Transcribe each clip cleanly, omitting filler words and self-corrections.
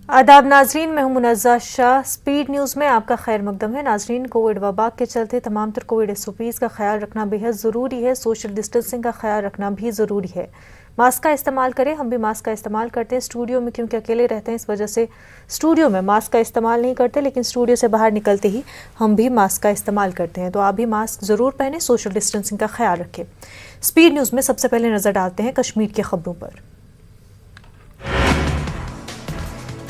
आदाब नाजरीन, मैं हूं मुनज़्ज़ा शाह। स्पीड न्यूज़ में आपका खैर मकदम है। नाजरीन, कोविड वबा के चलते तमाम तर कोविड SOPs का ख्याल रखना बेहद ज़रूरी है। सोशल डिस्टेंसिंग का ख्याल रखना भी ज़रूरी है। मास्क का इस्तेमाल करें। हम भी मास्क का इस्तेमाल करते हैं स्टूडियो में, क्योंकि अकेले रहते हैं, इस वजह से स्टूडियो में मास्क का इस्तेमाल नहीं करते, लेकिन स्टूडियो से बाहर निकलते ही हम भी मास्क का इस्तेमाल करते हैं। तो आप भी मास्क ज़रूर पहने, सोशल डिस्टेंसिंग का ख्याल रखें। स्पीड न्यूज़ में सबसे पहले नज़र डालते हैं कश्मीर की खबरों पर।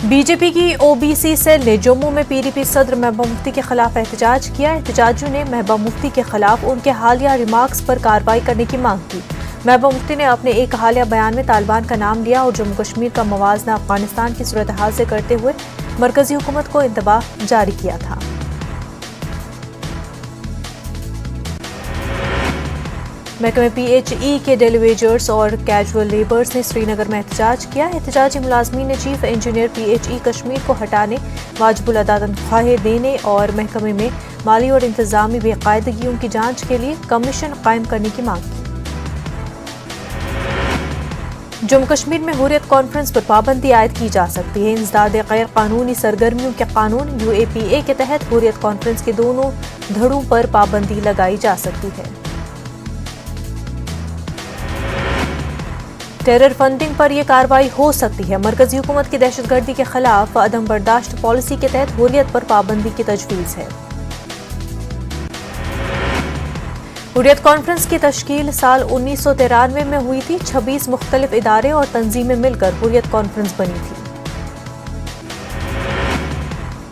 बीजेपी की OBC सेल ने जम्मू में PDP सदर महबूबा मुफ्ती के खिलाफ एहतजाज किया। एहतजाजियों ने महबूबा मुफ्ती के खिलाफ उनके हालिया रिमार्क्स पर कार्रवाई करने की मांग की। महबूबा मुफ्ती ने अपने एक हालिया बयान में तालिबान का नाम लिया और जम्मू कश्मीर का मवाजना अफगानिस्तान की सूरत हाल से करते हुए मरकजी हुकूमत को इंतबाह जारी किया था। महकमे PHE के डेलीवेजर्स और कैजुअल लेबर्स ने श्रीनगर में एहतजाज किया। एहतजाजी मुलाजमीन ने चीफ इंजीनियर PHE कश्मीर को हटाने, वाजिबुल अदा तनख्वाहें देने और महकमे में माली और इंतजामी बेकायदगियों की जांच के लिए कमीशन कायम करने की मांग की। जम्मू कश्मीर में हुर्रियत कॉन्फ्रेंस पर पाबंदी आयद की जा सकती है। इंसदाद गैर कानूनी सरगर्मियों के कानून UAPA के तहत हुर्रियत कॉन्फ्रेंस के दोनों धड़ों पर पाबंदी लगाई जा सकती है। टेरर फंडिंग पर यह कार्रवाई हो सकती है। मरकजी हुकूमत की दहशतगर्दी के खिलाफ अदम बर्दाश्त पॉलिसी के तहत हुर्रियत पर पाबंदी की तजवीज़ है। हुर्रियत कॉन्फ्रेंस की तश्कील साल 1993 में हुई थी। 26 मुख्तलिफ इदारे और तंजीमें मिलकर हुर्रियत कॉन्फ्रेंस बनी थी।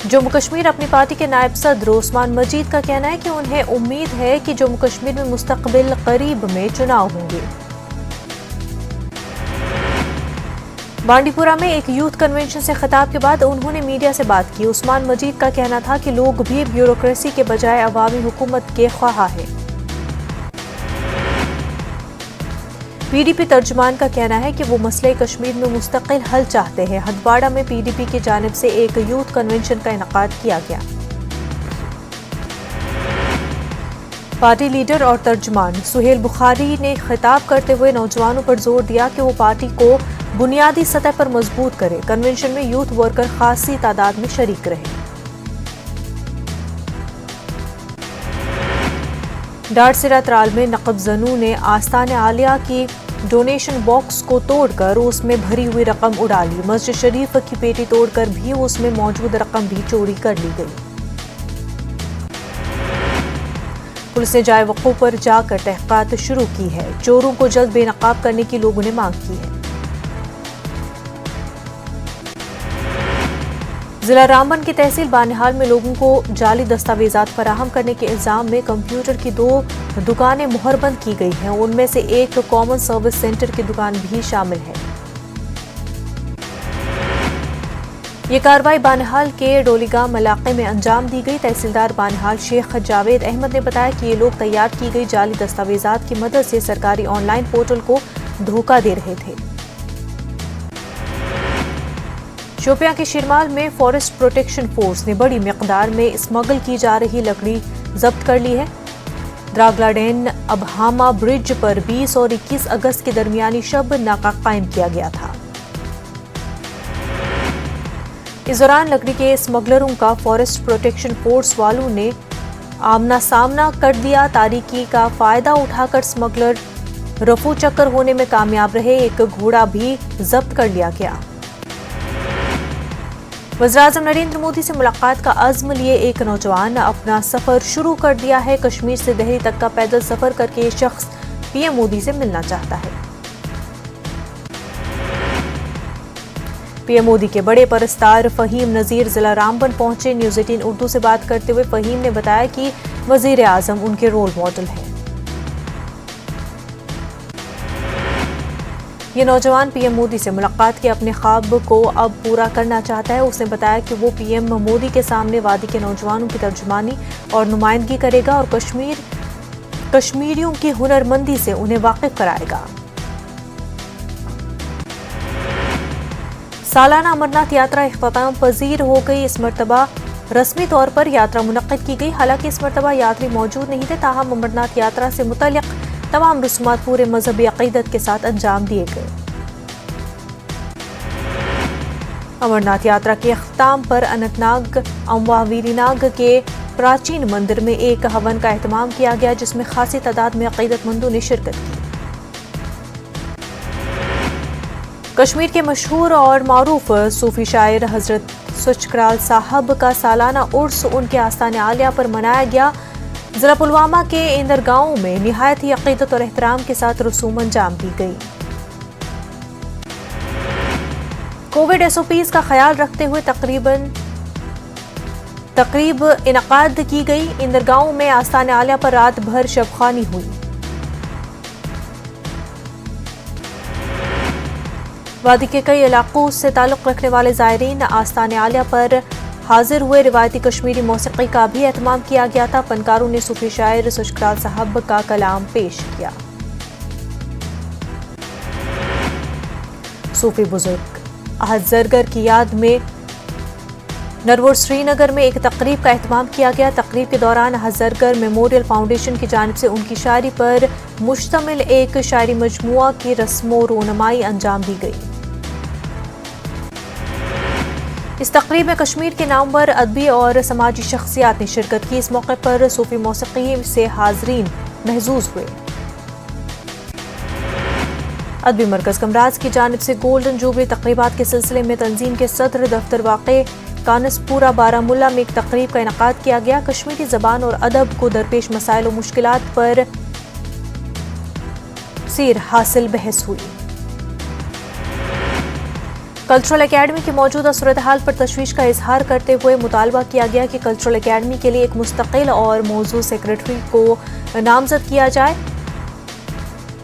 जम्मू कश्मीर अपनी पार्टी के नायब सदर उस्मान मजीद का कहना है कि उन्हें उम्मीद है कि जम्मू कश्मीर में मुस्तकबिल करीब में चुनाव होंगे। बांडीपुरा में एक यूथ कन्वेंशन से खिताब के बाद उन्होंने मीडिया से बात की। उस्मान मजीद का कहना था कि लोग भी ब्यूरोक्रेसी के बजाय अवामी हुकूमत के ख्वाहा है। PDP तर्जुमान का कहना है कि वो मसले कश्मीर में मुस्तकिल हल चाहते हैं। हंदवाड़ा में PDP की जानिब से एक यूथ कन्वेंशन का इनेकाद किया गया। पार्टी लीडर और तर्जुमान सुहेल बुखारी ने खिताब करते हुए नौजवानों पर जोर दिया कि वो पार्टी को बुनियादी सतह पर मजबूत करे। कन्वेंशन में यूथ वर्कर खासी तादाद में शरीक रहे। डारसिरा त्राल में नकब जनू ने आस्तान आलिया की डोनेशन बॉक्स को तोड़कर उसमें भरी हुई रकम उड़ा ली। मस्जिद शरीफ की पेटी तोड़कर भी उसमें मौजूद रकम भी चोरी कर ली गई। पुलिस ने जाए वक़ूफ़ पर जाकर तहक़ीक़ात शुरू की है। चोरों को जल्द बेनकाब करने की लोगों ने मांग की है। जिला रामबन की तहसील बानिहाल में लोगों को जाली दस्तावेजात फराहम करने के इल्जाम में कंप्यूटर की 2 दुकानें मुहरबंद की गई हैं। उनमें से एक कॉमन सर्विस सेंटर की दुकान भी शामिल है। ये कार्रवाई बानिहाल के डोलीगाम इलाके में अंजाम दी गई। तहसीलदार बानिहाल शेख जावेद अहमद ने बताया कि ये लोग तैयार की गई जाली दस्तावेजात की मदद से सरकारी ऑनलाइन पोर्टल को धोखा दे रहे थे। शोपियां के शिरमाल में फॉरेस्ट प्रोटेक्शन फोर्स ने बड़ी मिकदार में स्मगल की जा रही लकड़ी जब्त कर ली है। द्रागलाडेन अबहामा ब्रिज पर 20 और 21 अगस्त के दरमियानी शब नाका कायम किया गया था। इस दौरान लकड़ी के स्मगलरों का फॉरेस्ट प्रोटेक्शन फोर्स वालों ने आमना सामना कर दिया। तारीकी का फायदा उठाकर स्मगलर रफू चक्कर होने में कामयाब रहे। एक घोड़ा भी जब्त कर लिया गया। वज़ीर-ए-आज़म नरेंद्र मोदी से मुलाकात का अज़्म लिए एक नौजवान अपना सफर शुरू कर दिया है। कश्मीर से दिल्ली तक का पैदल सफर करके ये शख्स PM मोदी से मिलना चाहता है। PM मोदी के बड़े परस्तार फ़हीम नज़ीर जिला रामबन पहुंचे। न्यूज़ 18 उर्दू से बात करते हुए फ़हीम ने बताया कि वज़ीर-ए-आज़म उनके रोल मॉडल हैं। ये नौजवान PM मोदी से मुलाकात के अपने ख्वाब को अब पूरा करना चाहता है। उसने बताया कि वो PM मोदी के सामने वादी के नौजवानों की तर्जुमानी और नुमाइंदगी करेगा और कश्मीरियों की हुनरमंदी से उन्हें वाकिफ कराएगा। सालाना अमरनाथ यात्रा इख्तिताम पजीर हो गई। इस मरतबा रस्मी तौर पर यात्रा मुनक्किद की गई। हालांकि इस मरतबा यात्री मौजूद नहीं थे, ताहम अमरनाथ यात्रा से मुतल्लिक तमाम रस्मात पूरे मजहबी अकीदत के साथ अंजाम दिए गए। अमरनाथ यात्रा के अख्ताम पर अनंतनाग अम्वा वीरीनाग के प्राचीन मंदिर में एक हवन का एहतमाम किया गया, जिसमें खासी तादाद में अकीदतमंदों ने शिरकत की। कश्मीर के मशहूर और मारूफ सूफी शायर हजरत सुचक्राल साहब का सालाना उर्स उनके आस्थान आलिया पर मनाया गया। जिला पुलवामा के इंदर गांव में निहायत ही अकीदत और एहतराम के साथ रसूम अंजाम दी गई। कोविड एसओपीज का ख्याल रखते हुए तकरीब इनकाद की गई। इंदर गांव में आस्थान आलिया पर रात भर शबखानी हुई। वादी के कई इलाकों से ताल्लुक रखने वाले जायरीन आस्थान आलिया पर हाजिर हुए। रिवायती कश्मीरी मौसीकी का भी एहतमाम किया गया था। फनकारों ने सूफी शायर सुचक्राल साहब का कलाम पेश किया। सूफी बुजुर्ग अहद जरगर की याद में नरवर श्रीनगर में एक तकरीब का एहतमाम किया गया। तकरीब के दौरान अहद जरगर मेमोरियल फाउंडेशन की जानिब से उनकी शायरी पर मुश्तमिल एक शायरी मजमुआ की रस्मो रोनमाई अंजाम दी गई। इस तकरीब में कश्मीर के नामवर अदबी और समाजी शख्सियात ने शिरकत की। इस मौके पर सूफी मौसीकी से हाजरीन महजूज हुए। अदबी मरकज कमराज की जानिब से गोल्डन जुबली तकरीबात के सिलसिले में तंजीम के सदर दफ्तर वाक़े कानसपुरा बारामुल्ला में एक तकरीब का इनकाद किया गया। कश्मीरी जबान और अदब को दरपेश मसाइल और मुश्किलात पर सीर हासिल बहस हुई। कल्चरल एकेडमी की मौजूदा सूरत हाल पर तशवीश का इजहार करते हुए मुतालबा किया गया कि कल्चरल एकेडमी के लिए एक मुस्तकिल और मौजूद सेक्रेटरी को नामजद किया जाए।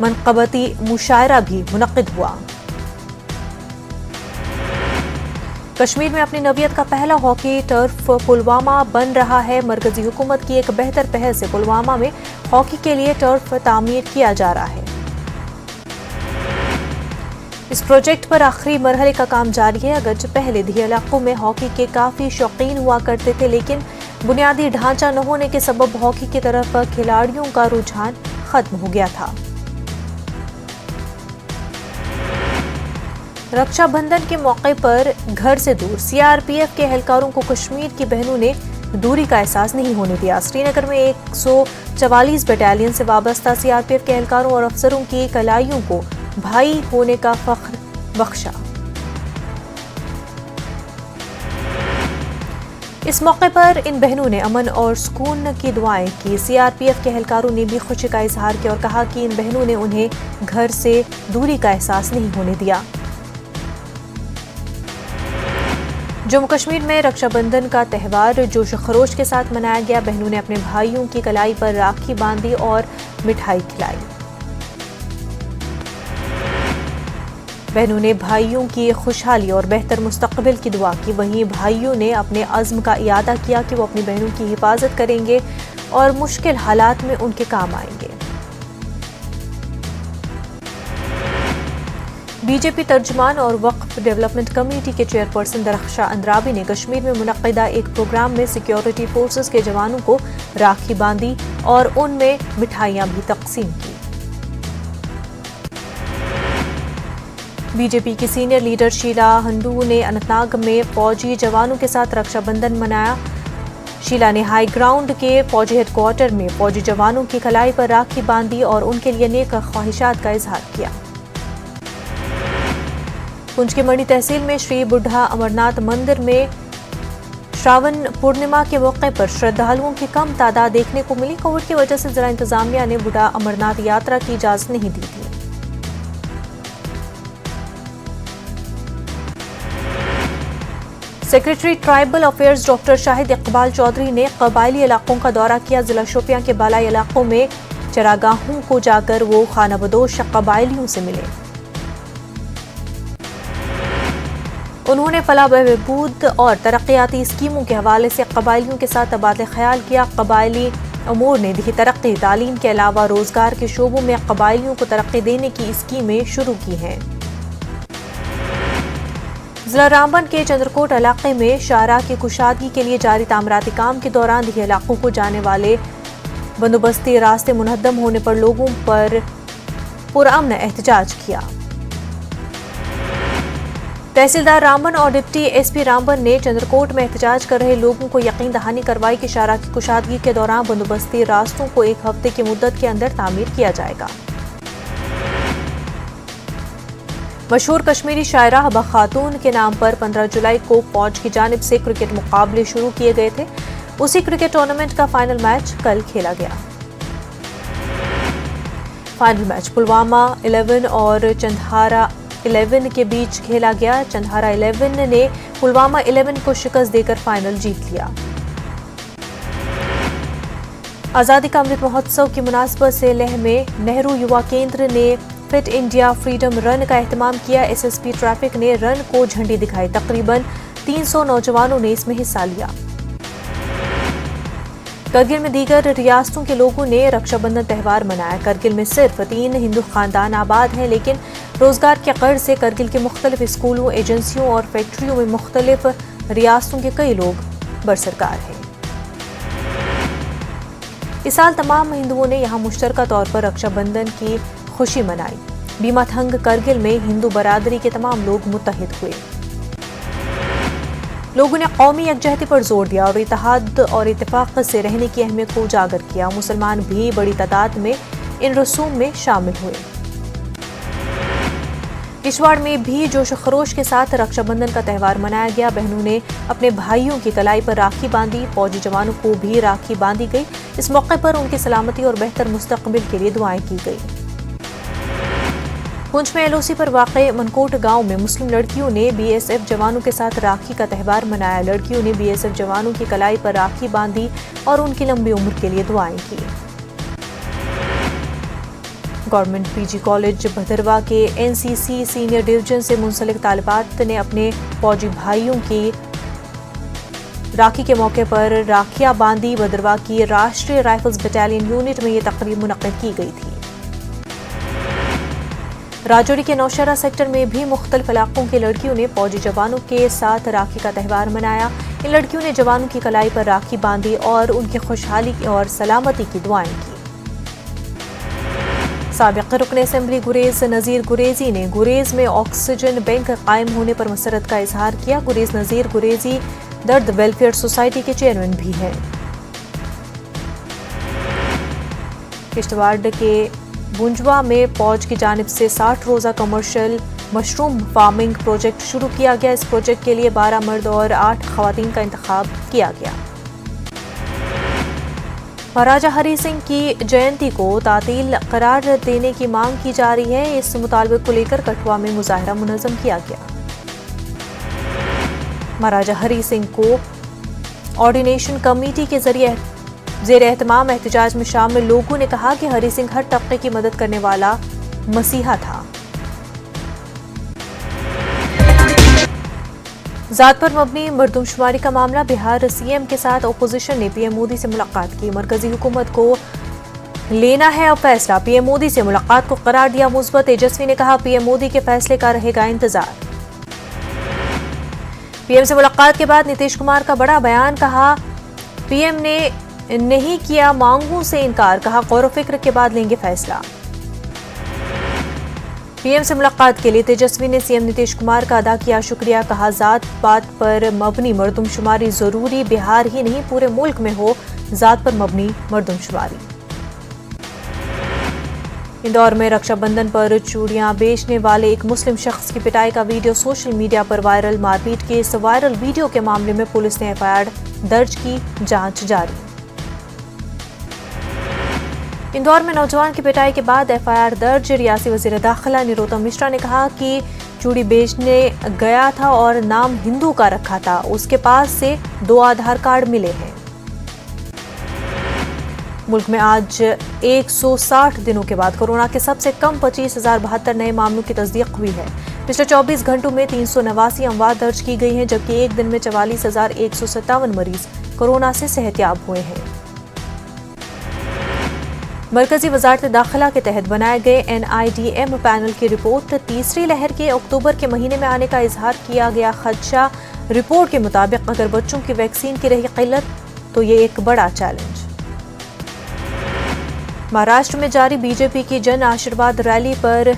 मनक़बती मुशायरा भी मुनक़िद हुआ। कश्मीर में अपनी नवियत का पहला हॉकी टर्फ पुलवामा बन रहा है। मरकजी हुकूमत की एक बेहतर पहल से पुलवामा में हॉकी के लिए टर्फ तामीर किया जा रहा है। इस प्रोजेक्ट पर आखिरी मरहले का काम जारी है। अगरचे पहले दिए इलाकों में हॉकी के काफी शौकीन हुआ करते थे, लेकिन बुनियादी ढांचा न होने के सबब हॉकी की तरफ खिलाड़ियों का रुझान खत्म हो गया था। रक्षाबंधन के मौके पर घर से दूर सीआरपीएफ के एहलकारों को कश्मीर की बहनों ने दूरी का एहसास नहीं होने दिया। श्रीनगर में 144 बटालियन से वाबस्ता सीआरपीएफ के एहलकारों और अफसरों की कलाइयों को भाई होने का फख्र बख्शा। इस मौके पर इन बहनों ने अमन और सुकून की दुआएं की। सीआरपीएफ के एहलकारों ने भी खुशी का इजहार किया और कहा कि इन बहनों ने उन्हें घर से दूरी का एहसास नहीं होने दिया। जम्मू कश्मीर में रक्षाबंधन का त्यौहार जोश खरोश के साथ मनाया गया। बहनों ने अपने भाइयों की कलाई पर राखी बांधी और मिठाई खिलाई। बहनों ने भाइयों की खुशहाली और बेहतर मुस्तकबिल की दुआ की। वहीं भाइयों ने अपने अज़्म का इयादा किया कि वो अपनी बहनों की हिफाजत करेंगे और मुश्किल हालात में उनके काम आएंगे। बीजेपी तर्जुमान और वक्फ डेवलपमेंट कमेटी के चेयरपर्सन दरख्शां अंद्राबी ने कश्मीर में मुनक्किदा एक प्रोग्राम में सिक्योरिटी फोर्सेस के जवानों को राखी बांधी और उनमें मिठाइयां भी तकसीम की। बीजेपी की सीनियर लीडर शीला हंडू ने अनंतनाग में फौजी जवानों के साथ रक्षाबंधन मनाया। शीला ने हाई ग्राउंड के फौजी हेडक्वार्टर में फौजी जवानों की कलाई पर राखी बांधी और उनके लिए नेक ख्वाहिशात का इजहार किया। पुंछ के मणि तहसील में श्री बुढ़ा अमरनाथ मंदिर में श्रावण पूर्णिमा के मौके पर श्रद्धालुओं की कम तादाद देखने को मिली। कोविड की वजह से जिला इंतजामिया ने बुढ़ा अमरनाथ यात्रा की इजाजत नहीं दी थी। Secretary tribal affairs doctor Shahid Iqbal Chaudhry ने कबायली इलाकों का दौरा किया। जिला शोपियां के बालाई इलाकों में चरागाहों को जाकर वो खानाबदोश कबायलियों से मिले। उन्होंने फलाह बहबूद और तरक्याती स्कीमों के हवाले से कबायलियों के साथ तबादला ख्याल किया। कबायली अमूर ने दी तरक्की, तालीम के अलावा रोजगार के शोबों में कबायलियों को तरक्की देने की स्कीमें शुरू की हैं। जिला रामबन के चंद्रकोट इलाके में शाहराह की कुशादगी के लिए जारी तामीराती काम के दौरान दिए इलाकों को जाने वाले बंदोबस्ती रास्ते मुनहद्दम होने पर लोगों पर पुरअमन एहतजाज किया। तहसीलदार रामबन और डिप्टी एसपी रामबन ने चंद्रकोट में एहतजाज कर रहे लोगों को यकीन दहानी करवाई कि शाहराह की कुशादगी के दौरान बंदोबस्ती रास्तों को 1 हफ्ते की मुद्दत के अंदर तामीर किया जाएगा। मशहूर कश्मीरी शायरा हबा खातून के नाम पर 15 जुलाई को फौज की जानिब से क्रिकेट मुकाबले शुरू किए गए थे। उसी क्रिकेट टूर्नामेंट का फाइनल मैच कल खेला गया। फाइनल मैच पुलवामा 11 और चंदहारा 11 के बीच खेला गया। चंदहारा 11 ने पुलवामा 11 को शिकस्त देकर फाइनल जीत लिया। आजादी का अमृत महोत्सव की मुनासबत से लेह में नेहरू युवा केंद्र ने फिट इंडिया फ्रीडम रन का एहतमाम किया। एसएसपी ट्रैफिक ने रन को झंडी दिखाई। तकरीबन 300 नौजवानों ने इसमें हिस्सा लिया। करगिल में दीगर रियासतों के लोगों ने रक्षाबंधन त्यौहार मनाया। करगिल में सिर्फ 3 हिंदू खानदान आबाद हैं, लेकिन रोजगार के गर्ज से करगिल के मुख्तलिफ स्कूलों, एजेंसियों और फैक्ट्रियों में मुख्तलिफ रियासतों के कई लोग बरसरकार हैं। इस साल तमाम हिंदुओं ने यहाँ मुश्तरका तौर पर रक्षाबंधन की खुशी मनाई। बीमाथंग करगिल में हिंदू बरादरी के तमाम लोग मुत्तहिद हुए। लोगों ने कौमी यकजहती पर जोर दिया और इत्तेहाद और इत्तेफाक से रहने की अहमियत को उजागर किया। मुसलमान भी बड़ी तादाद में इन रसूम में शामिल हुए। किश्तवाड़ में भी जोश खरोश के साथ रक्षाबंधन का त्यौहार मनाया गया। बहनों ने अपने भाइयों की कलाई पर राखी बांधी। फौजी जवानों को भी राखी बांधी गई। इस मौके पर उनकी सलामती और बेहतर मुस्तकबिल के लिए दुआएं की गई। पुंछ में एलओसी पर वाक़े मनकोट गांव में मुस्लिम लड़कियों ने बीएसएफ जवानों के साथ राखी का त्यौहार मनाया। लड़कियों ने बीएसएफ जवानों की कलाई पर राखी बांधी और उनकी लंबी उम्र के लिए दुआएं की। गवर्नमेंट पीजी कॉलेज भदरवा के एनसीसी सीनियर डिवीजन से मुंसलिक तालिबात ने अपने फौजी भाइयों की राखी के मौके पर राखियां बांधी। भदरवा की राष्ट्रीय राइफल्स बटालियन यूनिट में ये तकरीब मुनक्किद की गई थी। राजौरी के नौशहरा सेक्टर में भी मुख्तलिफ इलाकों के लड़कियों ने फौजी जवानों के साथ राखी का त्यौहार मनाया। इन लड़कियों ने जवानों की कलाई पर राखी बांधी और उनकी खुशहाली और सलामती की दुआएं की। साबिक रुकन असेंबली गुरेज नज़ीर गुरेजी ने गुरेज में ऑक्सीजन बैंक कायम होने पर मसरत का इजहार किया। गुरेज नज़ीर गुरेजी दर्द वेलफेयर सोसाइटी के चेयरमैन भी हैं। किश्तवाड़ के बुंजवा में फौज की जानिब से 60 रोज़ा कमर्शियल मशरूम फार्मिंग प्रोजेक्ट शुरू किया गया। इस प्रोजेक्ट के लिए 12 मर्द और 8 खवातीन का इंतखाब किया गया। महाराजा हरि सिंह की जयंती को तातील करार देने की मांग की जा रही है। इस मुतालबे को लेकर कठुआ में मुजाहरा मुनज़्ज़म किया गया। महाराजा हरि सिंह को ऑर्डिनेशन कमेटी के जरिए ज़ेर एहतमाम एहतजाज में शामिल लोगों ने कहा कि हरि सिंह हर तबके की मदद करने वाला मसीहा था। जात पर मबनी मरदमशुमारी का मामला। बिहार सीएम के साथ अपोजिशन ने पीएम मोदी से मुलाकात की। मरकजी हुकूमत को लेना है अब फैसला। पीएम मोदी से मुलाकात को करार दिया मुस्बत। तेजस्वी ने कहा पीएम मोदी के फैसले का रहेगा इंतजार। पीएम से मुलाकात के बाद नीतीश कुमार का बड़ा बयान। कहा पीएम ने नहीं किया मांगों से इनकार। कहा गौर फिक्र के बाद लेंगे फैसला। पीएम से मुलाकात के लिए तेजस्वी ने सीएम नीतीश कुमार का अदा किया शुक्रिया। कहा जात पात पर मबनी मरदमशुमारी जरूरी बिहार ही नहीं पूरे मुल्क में हो जात पर मबनी मरदमशुमारी। इंदौर में रक्षाबंधन पर चूड़ियां बेचने वाले एक मुस्लिम शख्स की पिटाई का वीडियो सोशल मीडिया पर वायरल। मारपीट के इस वायरल वीडियो के मामले में पुलिस ने एफआईआर दर्ज की, जांच जारी। इंदौर में नौजवान की पिटाई के बाद एफआईआर दर्ज। रियासी वजीर दाखिला नरोत्तम मिश्रा ने कहा कि चूड़ी बेचने गया था और नाम हिंदू का रखा था। उसके पास से 2 आधार कार्ड मिले हैं। मुल्क में आज 160 दिनों के बाद कोरोना के सबसे कम 25,072 नए मामलों की तस्दीक हुई है। पिछले 24 घंटों में 389 अमवात दर्ज की गई हैं, जबकि एक दिन में 44,157 मरीज कोरोना से सेहतयाब हुए हैं। मरकजी वजारत दाखिला के तहत बनाए गए NIDM पैनल की रिपोर्ट तीसरी लहर के अक्टूबर के महीने में आने का इजहार किया गया खदशा। रिपोर्ट के मुताबिक अगर बच्चों की वैक्सीन की रही किल्लत तो ये एक बड़ा चैलेंज। महाराष्ट्र में जारी बीजेपी की जन आशीर्वाद रैली पर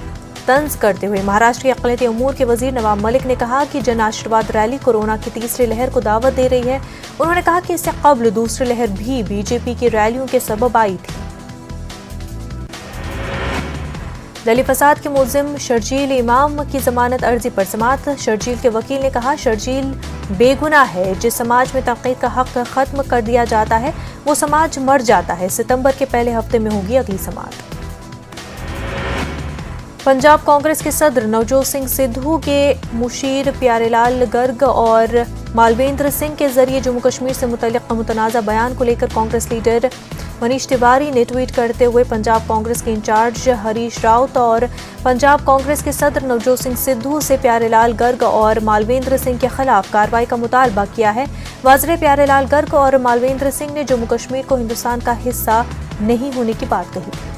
तंज करते हुए महाराष्ट्र के अक़लियती उमूर के वजीर नवाब मलिक ने कहा कि जन आशीर्वाद रैली कोरोना की तीसरी लहर को दावत दे रही है। उन्होंने कहा कि इससे कबल दूसरी लहर भी बीजेपी की रैलियों के सबब आई थी। दिल्ली फसाद के मुलजिम शर्जील इमाम की जमानत अर्जी पर समाअत। शर्जील के वकील ने कहा, शर्जील बेगुनाह है। जिस समाज में तनकीद का हक खत्म कर दिया जाता है वो समाज मर जाता है। सितंबर के पहले हफ्ते में होगी अगली समाअत। पंजाब कांग्रेस के सदर नवजोत सिंह सिद्धू के मुशीर प्यारेलाल गर्ग और मालवेंद्र सिंह के जरिए जम्मू कश्मीर से मुतल्लिक मुतनाज़ा बयान को लेकर कांग्रेस लीडर मनीष तिवारी ने ट्वीट करते हुए पंजाब कांग्रेस के इंचार्ज हरीश रावत और पंजाब कांग्रेस के सदर नवजोत सिंह सिद्धू से प्यारेलाल गर्ग और मालवेंद्र सिंह के खिलाफ कार्रवाई का मुतालबा किया है। वज़ीर प्यारेलाल गर्ग और मालवेंद्र सिंह ने जम्मू कश्मीर को हिंदुस्तान का हिस्सा नहीं होने की बात कही थी।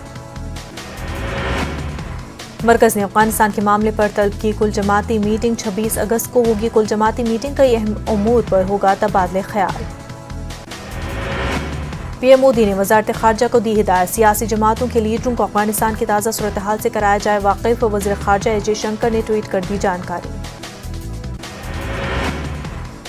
मरकज ने अफगानिस्तान के मामले पर तलब की कुल जमाती मीटिंग 26 अगस्त को होगी। कुल जमाती मीटिंग कई अहम उमूर पर होगा तबादले ख्याल। पीएम मोदी ने वज़ारत ख़ारजा को दी हिदायत, सियासी जमातों के लीडरों को अफगानिस्तान की ताज़ा सूरत हाल से कराया जाए वाकिफ। वज़ीर ख़ारजा एस जयशंकर ने ट्वीट कर दी जानकारी।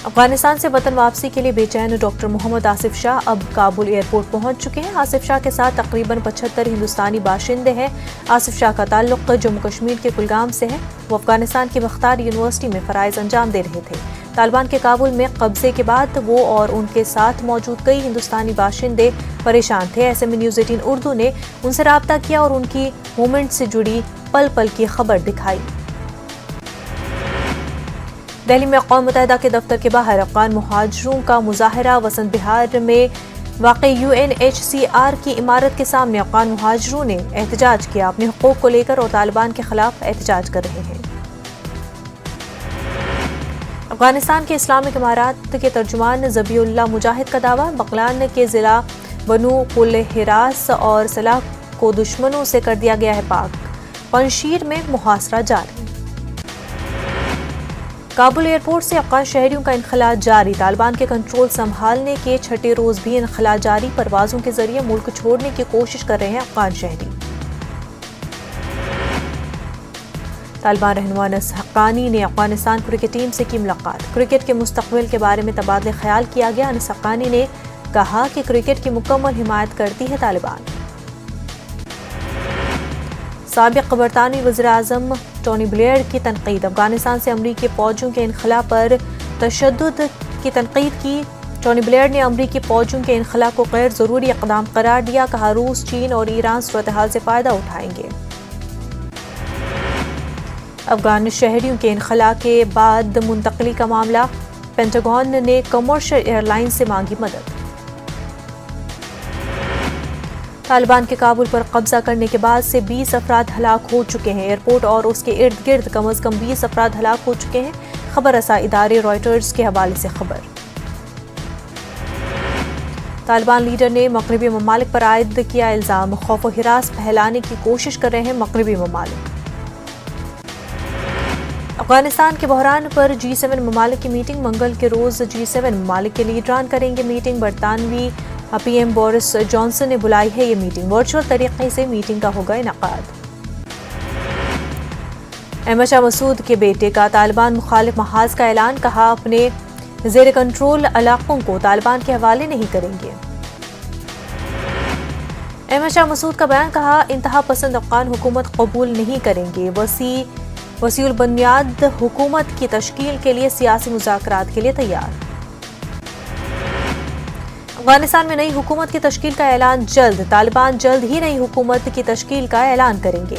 अफगानिस्तान से वतन वापसी के लिए बेचैन डॉक्टर मोहम्मद आसिफ शाह अब काबुल एयरपोर्ट पहुंच चुके हैं। आसिफ शाह के साथ तकरीबन 75 हिंदुस्तानी बाशिंदे हैं। आसिफ शाह का ताल्लुक जम्मू कश्मीर के कुलगाम से है। वो अफगानिस्तान की बख्तार यूनिवर्सिटी में फ़राइज़ अंजाम दे रहे थे। तालिबान के काबुल में कब्जे के बाद वो और उनके साथ मौजूद कई हिंदुस्तानी बाशिंदे परेशान थे। ऐसे में न्यूज़ 18 उर्दू ने उनसे रब्ता किया और उनकी मूवमेंट से जुड़ी पल पल की खबर दिखाई। दिल्ली में अक़वाम मुत्तहिदा के दफ्तर के बाहर अफ़गान मुहाजिरों का मुजाहरा। वसंत बिहार में वाक़ई UNHCR की इमारत के सामने अफ़गान मुहाजिरों ने एहतजाज किया। अपने हुकूक़ को लेकर और तालिबान के खिलाफ एहतजाज कर रहे हैं। अफगानिस्तान के इस्लामिक इमारात के तर्जुमान ज़बीउल्लाह मुजाहिद का दावा, बगलान के ज़िला बनू कुल हिरास और सलाह को दुश्मनों से कर दिया गया है पाक। पंशीर में मुहासरा जारी। काबुल एयरपोर्ट से अफगान शहरियों का इनखला जारी। तालिबान के कंट्रोल संभालने के छठे रोज भी इनखला जारी। परवाजों के जरिए मुल्क छोड़ने की कोशिश कर रहे हैं अफगान शहरी। तालिबान रहनुमा अनस हक्कानी ने अफगानिस्तान क्रिकेट टीम से की मुलाकात। क्रिकेट के मुस्तकबिल के बारे में तबादले ख्याल किया गया। अनस हक्कानी ने कहा कि क्रिकेट की मुकम्मल हिमायत करती है तालिबान। साबिक बरतानवी वज़ीर-ए-आज़म टोनी ब्लेयर की तनकीद। अफगानिस्तान से अमरीकी फौजों के इनखला पर तशद्दुद की तनकीद की। टोनी ब्लेयर ने अमरीकी फौजों के इनखला को गैर ज़रूरी इक़दाम करार दिया। कहा, रूस, चीन और ईरान सूरत हाल से फ़ायदा उठाएंगे। अफगान शहरियों के इनखला के बाद मुंतकली का मामला। पेंटागन ने कमर्शियल एयरलाइन से मांगी मदद। तालिबान के काबुल पर कब्जा करने के बाद से 20 अफराद हलाक हो चुके हैं। एयरपोर्ट और उसके इर्द गिर्द कम अज कम 20 अफराद हलाक हो चुके हैं। खबर रसा इदारे रॉयटर्स के हवाले से खबर। तालिबान लीडर ने मगरबी ममालिक पर आयद किया इल्जाम। खौफ व हिरास फैलाने की कोशिश कर रहे हैं मगरबी ममालिक। अफगानिस्तान के बहरान पर G7 ममालिक की मीटिंग। मंगल के रोज G7 ममालिक के लीडरान करेंगे मीटिंग। बरतानवी PM बोरिस जॉनसन ने बुलाई है ये मीटिंग। वर्चुअल तरीके से मीटिंग का होगा इनकाद। अहमद शाह मसूद के बेटे का तालिबान मुखालिफ महाज का ऐलान। कहा, अपने जेर कंट्रोल इलाकों को तालिबान के हवाले नहीं करेंगे। अहमद शाह मसूद का बयान। कहा, इंतहा पसंद अफगान हुकूमत कबूल नहीं करेंगे। वसीउल बुनियाद हुकूमत की तश्कील के लिए सियासी मुज़ाकरात के लिए तैयार। अफगानिस्तान में नई हुकूमत की तश्कील का ऐलान जल्द। तालिबान जल्द ही नई हुकूमत की तश्कील का ऐलान करेंगे।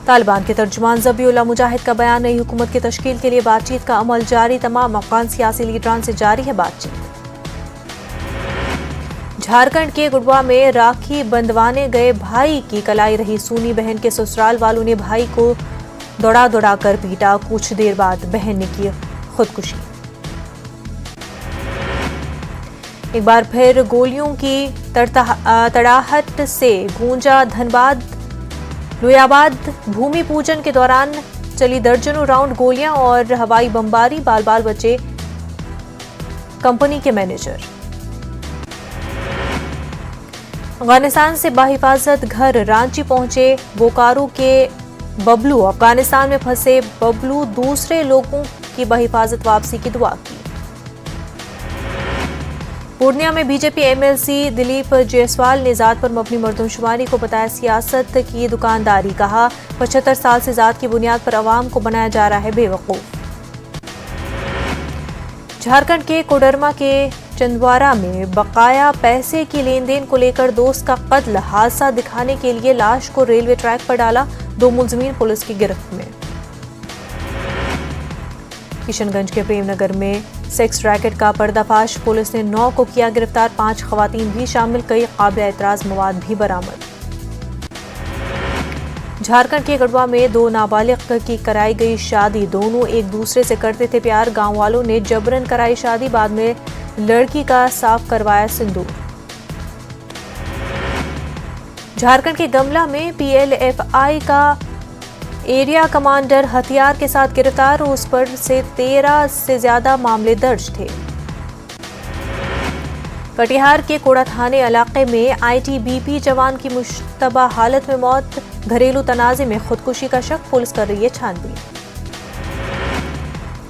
तालिबान के तर्जुमान ज़बीउल्लाह मुजाहिद का बयान। नई हुकूमत की तश्कील के लिए बातचीत का अमल जारी। तमाम अफगान सियासी लीडरान से जारी है बातचीत। झारखंड के गुड़वा में राखी बंधवाने गए भाई की कलाई रही सूनी। बहन के ससुराल वालों ने भाई को दौड़ा दौड़ा कर पीटा। कुछ देर बाद बहन ने की खुदकुशी। एक बार फिर गोलियों की तड़ाहट से गूंजा धनबाद लोयाबाद। भूमि पूजन के दौरान चली दर्जनों राउंड गोलियां और हवाई बमबारी। बाल बाल बचे कंपनी के मैनेजर। अफगानिस्तान से बाहिफाजत घर रांची पहुंचे बोकारो के बबलू। अफगानिस्तान में फंसे बबलू दूसरे लोगों की बाहिफाजत वापसी की दुआ की। पूर्णिया में बीजेपी एमएलसी दिलीप जायसवाल ने जात पर मबनी मर्दमशुमारी को बताया सियासत की दुकानदारी। कहा 75 साल से जात की बुनियाद पर अवाम को बनाया जा रहा है बेवकूफ। झारखंड के कोडरमा के चंदवारा में बकाया पैसे की लेन देन को लेकर दोस्त का कत्ल। हादसा दिखाने के लिए लाश को रेलवे ट्रैक पर डाला। 2 मुलजिमीन पुलिस की गिरफ्त में। किशनगंज के प्रेमनगर में सेक्स रैकेट का पर्दाफाश। पुलिस ने 9 को किया गिरफ्तार। 5 खवातीन भी शामिल। कई काबिल एतराज मवाद भी बरामद। झारखंड के गढ़वा में 2 नाबालिग की कराई गई शादी। दोनों एक दूसरे से करते थे प्यार। गांव वालों ने जबरन कराई शादी। बाद में लड़की का साफ करवाया सिंदूर। झारखंड के गमला में पीएलएफआई का एरिया कमांडर हथियार के साथ गिरफ्तार। उस पर से 13 से ज्यादा मामले दर्ज थे। कटिहार के कोड़ा थाने इलाके में आईटीबीपी जवान की मुश्तबा हालत में मौत। घरेलू तनाजे में खुदकुशी का शक। पुलिस कर रही है छानबीन।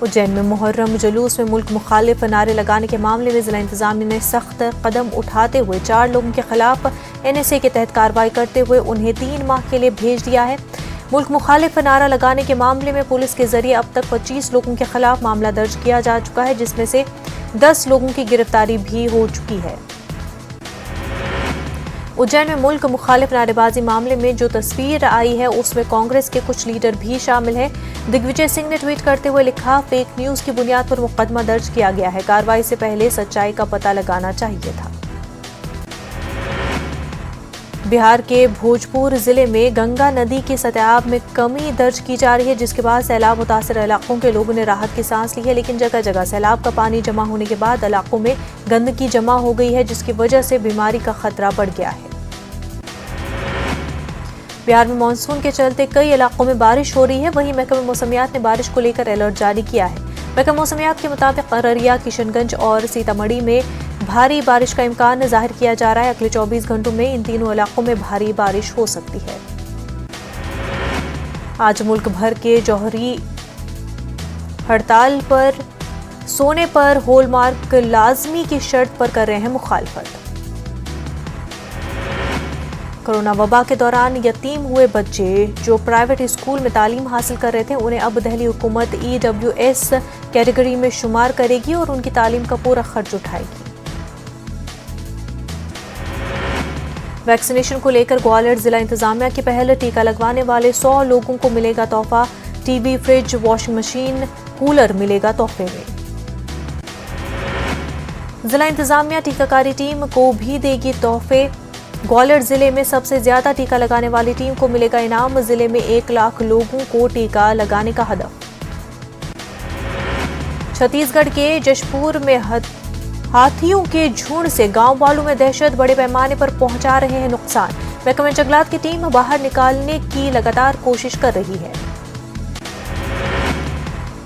उज्जैन में मुहर्रम जुलूस में मुल्क मुखालिफ नारे लगाने के मामले में जिला इंतजामिया ने सख्त कदम उठाते हुए 4 लोगों के खिलाफ एनएसए के तहत कार्रवाई करते हुए उन्हें 3 माह के लिए भेज दिया है। मुल्क मुखालिफ नारा लगाने के मामले में पुलिस के जरिए अब तक 25 लोगों के खिलाफ मामला दर्ज किया जा चुका है, जिसमें से 10 लोगों की गिरफ्तारी भी हो चुकी है। उज्जैन में मुल्क मुखालिफ नारेबाजी मामले में जो तस्वीर आई है उसमें कांग्रेस के कुछ लीडर भी शामिल हैं। दिग्विजय सिंह ने ट्वीट करते हुए लिखा, फेक न्यूज की बुनियाद पर मुकदमा दर्ज किया गया है। कार्रवाई से पहले सच्चाई का पता लगाना चाहिए था। बिहार के भोजपुर जिले में गंगा नदी की सतह में कमी दर्ज की जा रही है, जिसके बाद सैलाब मुतासिर इलाकों के लोगों ने राहत की सांस ली है। लेकिन जगह जगह सैलाब का पानी जमा होने के बाद इलाकों में गंदगी जमा हो गई है, जिसकी वजह से बीमारी का खतरा बढ़ गया है। बिहार में मानसून के चलते कई इलाकों में बारिश हो रही है। वहीं महकमा मौसमियात ने बारिश को लेकर अलर्ट जारी किया है। महकमा मौसमियात के मुताबिक अररिया, किशनगंज और सीतामढ़ी में भारी बारिश का इम्कान जाहिर किया जा रहा है। अगले 24 घंटों में इन तीनों इलाकों में भारी बारिश हो सकती है। आज मुल्क भर के जौहरी हड़ताल पर सोने पर हॉलमार्क लाजमी की शर्त पर कर रहे हैं मुखालफत। कोरोना वबा के दौरान यतीम हुए बच्चे जो प्राइवेट स्कूल में तालीम हासिल कर रहे थे, उन्हें अब दिल्ली हुकूमत EWS कैटेगरी में शुमार करेगी और उनकी तालीम का पूरा खर्च उठाएगी। वैक्सीनेशन को लेकर ग्वालियर जिला इंतजामिया की पहल। टीका लगवाने वाले 100 लोगों को मिलेगा तोहफा। TV, fridge, washing machine, cooler मिलेगा तोहफे में। जिला इंतजामिया टीकाकारी टीम को भी देगी तोहफे। ग्वालियर जिले में सबसे ज्यादा टीका लगाने वाली टीम को मिलेगा इनाम। जिले में 1 लाख लोगों को टीका लगाने का हदफ। छत्तीसगढ़ के जशपुर में हाथियों के झुंड से गांव वालों में दहशत। बड़े पैमाने पर पहुंचा रहे हैं नुकसान। महकमा जंगलात की टीम बाहर निकालने की लगातार कोशिश कर रही है।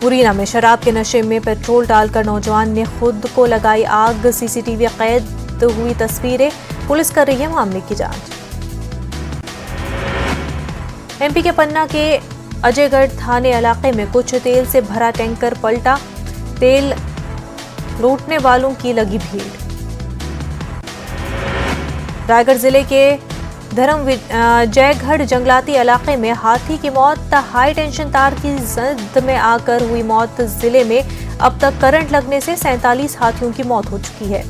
मुरैना में शराब के नशे में पेट्रोल डालकर नौजवान ने खुद को लगाई आग। सीसीटीवी कैद हुई तस्वीरें। पुलिस कर रही है मामले की जांच। एमपी के पन्ना के अजयगढ़ थाने इलाके में कुछ तेल से भरा टैंकर पलटा। तेल लूटने वालों की लगी भीड़। रायगढ़ जिले के जयगढ़ जंगलाती इलाके में हाथी की मौत। हाई टेंशन तार की जद में आकर हुई मौत। जिले में अब तक करंट लगने से 47 हाथियों की मौत हो चुकी है।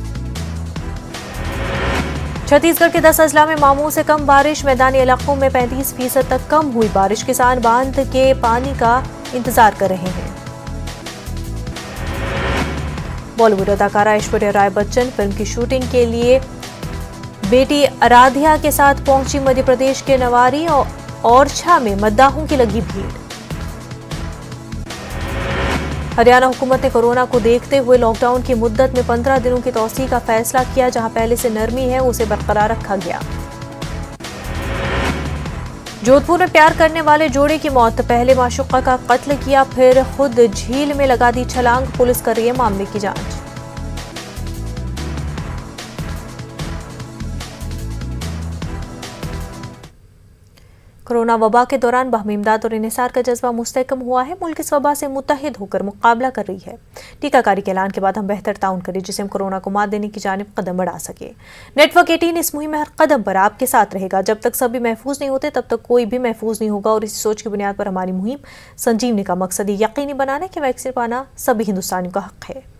छत्तीसगढ़ के 10 अजला में मामूल से कम बारिश। मैदानी इलाकों में 35% तक कम हुई बारिश। किसान बांध के पानी का इंतजार कर रहे हैं। बॉलीवुड अदाकारा ऐश्वर्या राय बच्चन फिल्म की शूटिंग के लिए बेटी आराध्या के साथ पहुंची मध्य प्रदेश के नवारी और ओरछा में मद्दाहों की लगी भीड़। हरियाणा हुकूमत ने कोरोना को देखते हुए लॉकडाउन की मुद्दत में 15 दिनों की तौसीह का फैसला किया। जहां पहले से नरमी है उसे बरकरार रखा गया। जोधपुर में प्यार करने वाले जोड़े की मौत। पहले माशूका का कत्ल किया, फिर खुद झील में लगा दी छलांग। पुलिस कर रही है मामले की जांच। कोरोना वबा के दौरान बाहमी इमदाद और इन्हिसार का जज्बा मुस्तहकम हुआ है। मुल्क इस वबा से मुत्तहिद होकर मुकाबला कर रही है। टीकाकारी के ऐलान के बाद हम बेहतर ताउन करें जिससे हम कोरोना को मात देने की जानिब कदम बढ़ा सके। नेटवर्क 18 इस मुहिम में हर कदम पर आपके साथ रहेगा। जब तक सभी महफूज नहीं होते तब तक कोई भी महफूज नहीं होगा और इसी सोच की बुनियाद पर हमारी मुहिम संजीवनी का मकसद ये यकीनी बनाना कि वैक्सीन पाना सभी हिंदुस्तानियों का हक है।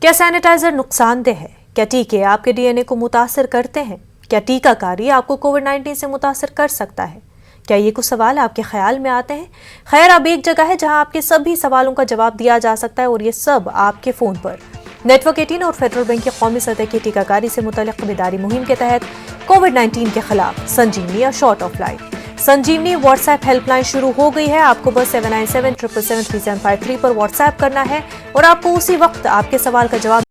क्या सैनिटाइजर नुकसानदेह है? क्या टीके आपके डीएनए को मुतासर करते हैं? क्या टीकाकारी आपको कोविड-19 से मुतासर कर सकता है? क्या ये कुछ सवाल आपके ख्याल में आते हैं? खैर, अब एक जगह है जहां आपके सभी सवालों का जवाब दिया जा सकता है और ये सब आपके फोन पर। नेटवर्क 18 और फेडरल बैंक की कौमी सतह की टीकाकारी से मुतल्लिक बेदारी मुहिम के तहत कोविड-19 के खिलाफ संजीवनी या short of life Sanjivani WhatsApp helpline शुरू हो गई है। आपको बस 7977773753 पर व्हाट्सएप करना है और आपको उसी वक्त आपके सवाल का जवाब